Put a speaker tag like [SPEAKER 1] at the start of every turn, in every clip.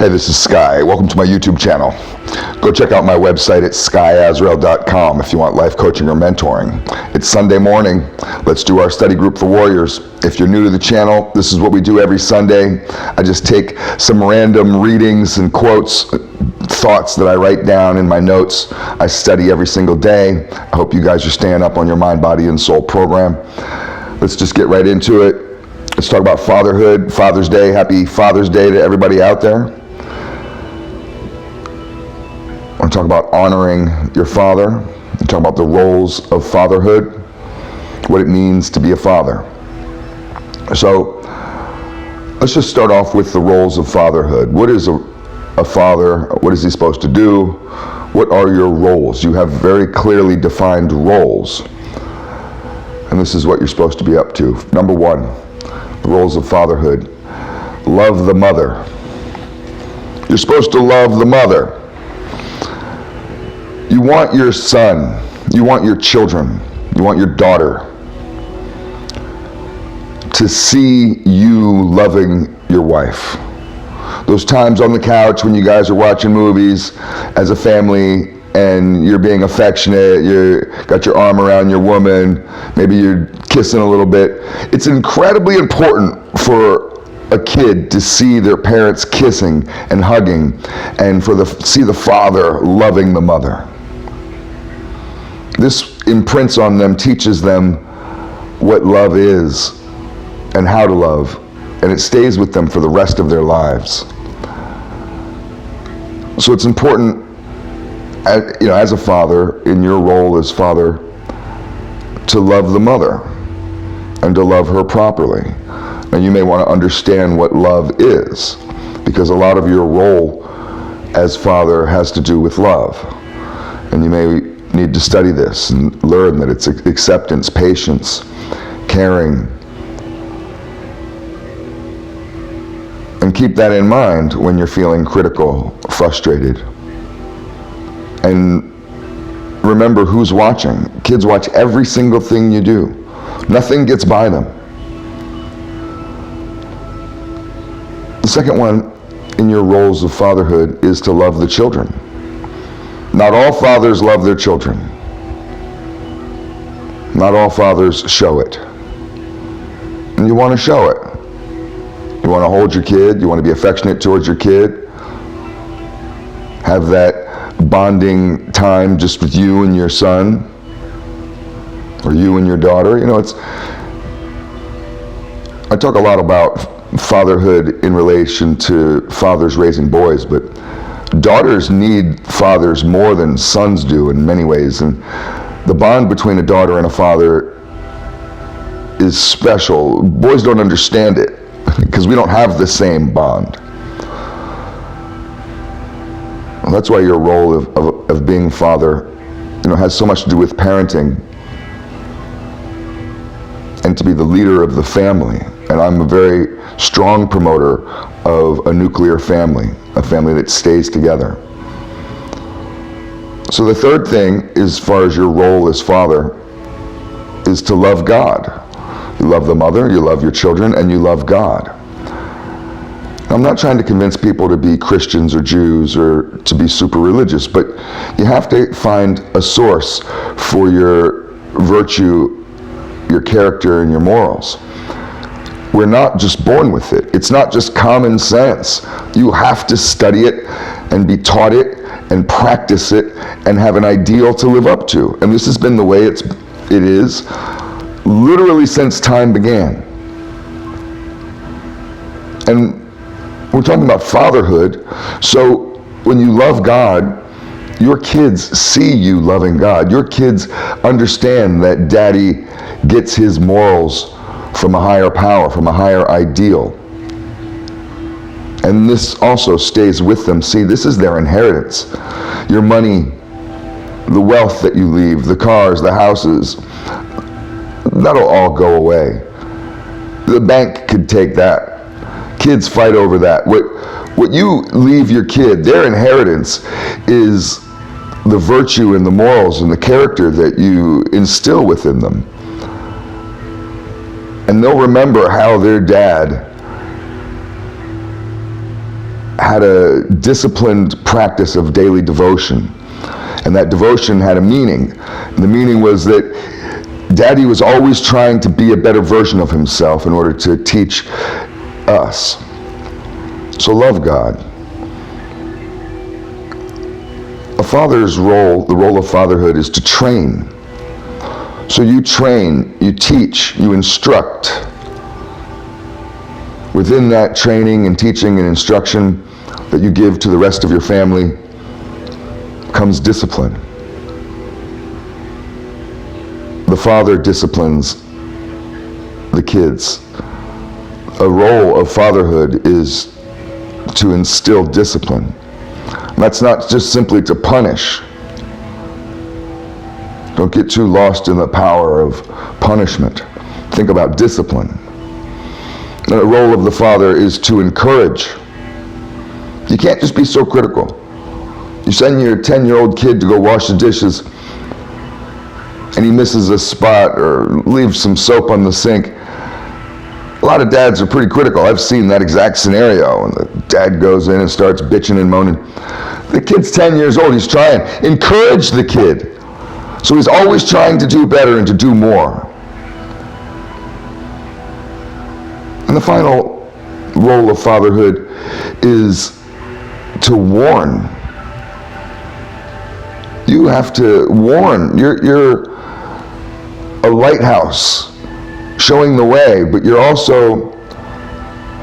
[SPEAKER 1] Hey, this is Sky. Welcome to my YouTube channel. Go check out my website at skysworld.com if you want life coaching or mentoring. It's Sunday morning. Let's do our study group for warriors. If you're new to the channel, this is what we do every Sunday. I just take some random readings and quotes, thoughts that I write down in my notes. I study every single day. I hope you guys are staying up on your mind, body, and soul program. Let's just get right into it. Let's talk about fatherhood, Father's Day. Happy Father's Day to everybody out there. I want to talk about honoring your father. I want to talk about the roles of fatherhood, what it means to be a father. So let's just start off with the roles of fatherhood. What is a father? What is he supposed to do? What are your roles? You have very clearly defined roles. And this is what you're supposed to be up to. Number one, the roles of fatherhood. Love the mother. You're supposed to love the mother. You want your son, you want your children, you want your daughter to see you loving your wife. Those times on the couch when you guys are watching movies as a family and you're being affectionate, you got your arm around your woman, maybe you're kissing a little bit. It's incredibly important for a kid to see their parents kissing and hugging and see the father loving the mother. This imprints on them, teaches them what love is and how to love, and it stays with them for the rest of their lives. So it's important, as a father, in your role as father, to love the mother and to love her properly. And you may want to understand what love is, because a lot of your role as father has to do with love. And you may need to study this and learn that it's acceptance, patience, caring. And keep that in mind when you're feeling critical, frustrated. And remember who's watching. Kids watch every single thing you do. Nothing gets by them. The second one in your roles of fatherhood is to love the children. Not all fathers love their children. Not all fathers show it. And you want to show it. You want to hold your kid. You want to be affectionate towards your kid. Have that bonding time just with you and your son, or you and your daughter. I talk a lot about fatherhood in relation to fathers raising boys, but daughters need fathers more than sons do in many ways. And the bond between a daughter and a father is special. Boys don't understand it because we don't have the same bond. Well, that's why your role of being father, has so much to do with parenting and to be the leader of the family. And I'm a very strong promoter of a nuclear family, a family that stays together. So the third thing, as far as your role as father, is to love God. You love the mother, you love your children, and you love God. I'm not trying to convince people to be Christians or Jews or to be super religious, but you have to find a source for your virtue, your character, and your morals. We're not just born with it. It's not just common sense. You have to study it and be taught it and practice it and have an ideal to live up to. And this has been the way it is literally since time began. And we're talking about fatherhood. So when you love God, your kids see you loving God. Your kids understand that daddy gets his morals from a higher power, from a higher ideal. And this also stays with them. See, this is their inheritance. Your money, the wealth that you leave, the cars, the houses, that'll all go away. The bank could take that. Kids fight over that. What you leave your kid, their inheritance is the virtue and the morals and the character that you instill within them. And they'll remember how their dad had a disciplined practice of daily devotion. And that devotion had a meaning. And the meaning was that Daddy was always trying to be a better version of himself in order to teach us. So love God. A father's role, the role of fatherhood, is to train. So you train, you teach, you instruct. Within that training and teaching and instruction that you give to the rest of your family comes discipline. The father disciplines the kids. A role of fatherhood is to instill discipline. That's not just simply to punish. Don't get too lost in the power of punishment. Think about discipline. The role of the father is to encourage. You can't just be so critical. You send your 10-year-old kid to go wash the dishes and he misses a spot or leaves some soap on the sink. A lot of dads are pretty critical. I've seen that exact scenario. And the dad goes in and starts bitching and moaning. The kid's 10 years old. He's trying. Encourage the kid. So he's always trying to do better and to do more. And the final role of fatherhood is to warn. You have to warn. You're a lighthouse showing the way, but you're also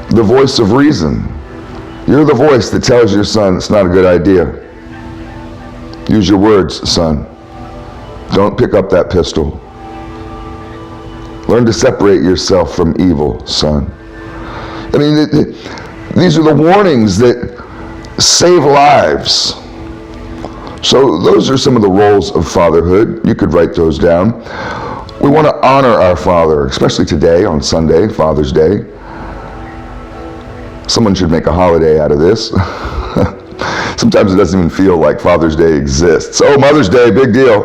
[SPEAKER 1] the voice of reason. You're the voice that tells your son it's not a good idea. Use your words, son. Don't pick up that pistol. Learn to separate yourself from evil, son. I mean, these are the warnings that save lives. So those are some of the roles of fatherhood. You could write those down. We want to honor our father, especially today on Sunday, Father's Day. Someone should make a holiday out of this. Sometimes it doesn't even feel like Father's Day exists. Oh, Mother's Day, big deal.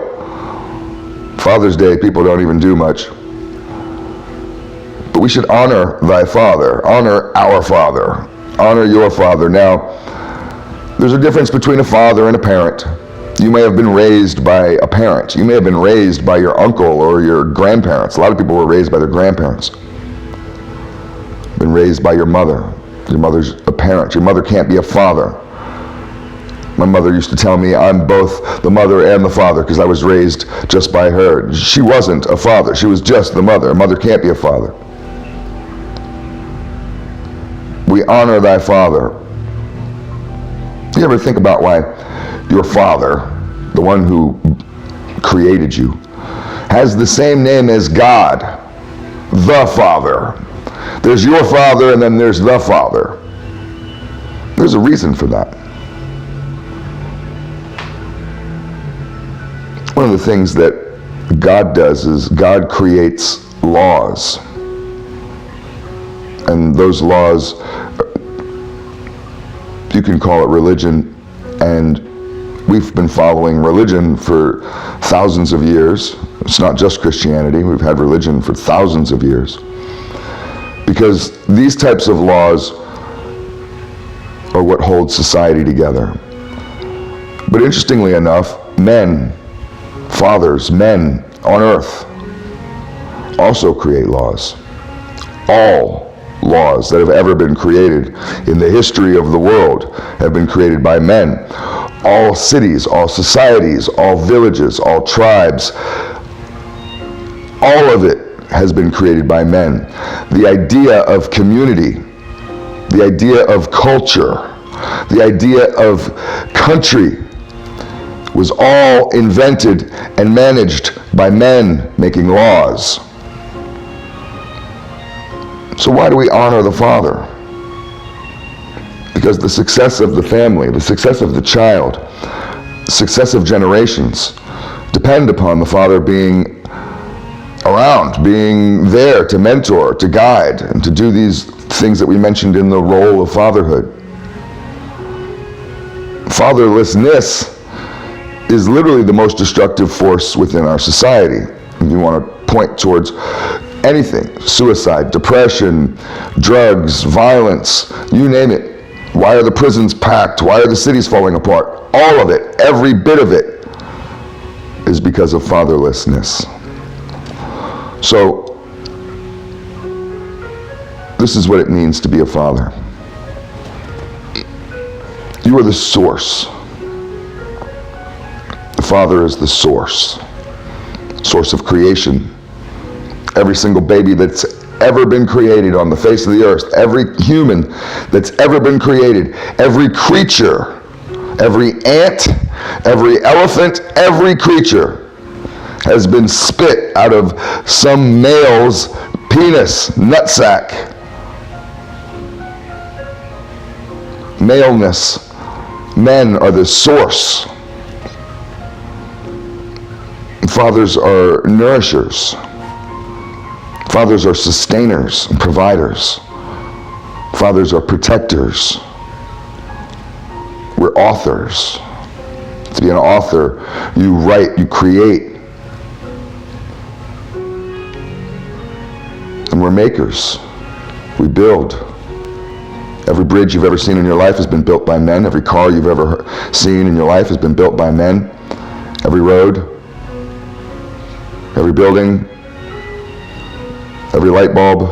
[SPEAKER 1] Father's Day, people don't even do much. But we should honor thy father, honor our father, honor your father. Now, there's a difference between a father and a parent. You may have been raised by a parent. You may have been raised by your uncle or your grandparents. A lot of people were raised by their grandparents. Been raised by your mother. Your mother's a parent. Your mother can't be a father. My mother used to tell me I'm both the mother and the father because I was raised just by her. She wasn't a father. She was just the mother. A mother can't be a father. We honor thy father. You ever think about why your father, the one who created you, has the same name as God, the Father? There's your father and then there's the Father. There's a reason for that. One of the things that God does is God creates laws. And those laws, you can call it religion, and we've been following religion for thousands of years. It's not just Christianity. We've had religion for thousands of years. Because these types of laws are what holds society together. But interestingly enough, men, fathers, men on earth also create laws. All laws that have ever been created in the history of the world have been created by men. All cities, all societies, all villages, all tribes, all of it has been created by men. The idea of community, the idea of culture, the idea of country was all invented and managed by men making laws. So why do we honor the father? Because the success of the family, the success of the child, successive generations depend upon the father being around, being there to mentor, to guide, and to do these things that we mentioned in the role of fatherhood. Fatherlessness is literally the most destructive force within our society. If you want to point towards anything, suicide, depression, drugs, violence, you name it. Why are the prisons packed? Why are the cities falling apart? All of it, every bit of it, is because of fatherlessness. So, this is what it means to be a father. You are the source. The Father is the source of creation. Every single baby that's ever been created on the face of the earth, every human that's ever been created, every creature, every ant, every elephant, every creature has been spit out of some male's penis, nutsack. Maleness. Men are the source. Fathers are nourishers. Fathers are sustainers and providers. Fathers are protectors. We're authors. To be an author, you write, you create. And we're makers. We build. Every bridge you've ever seen in your life has been built by men. Every car you've ever seen in your life has been built by men. Every road, every building, every light bulb,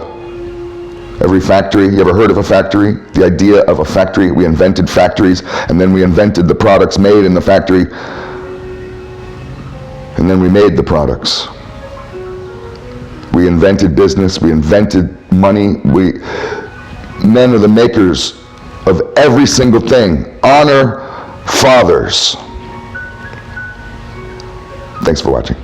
[SPEAKER 1] every factory. You ever heard of a factory? The idea of a factory. We invented factories, and then we invented the products made in the factory, and then we made the products. We invented business. We invented money. Men are the makers of every single thing. Honor fathers. Thanks for watching.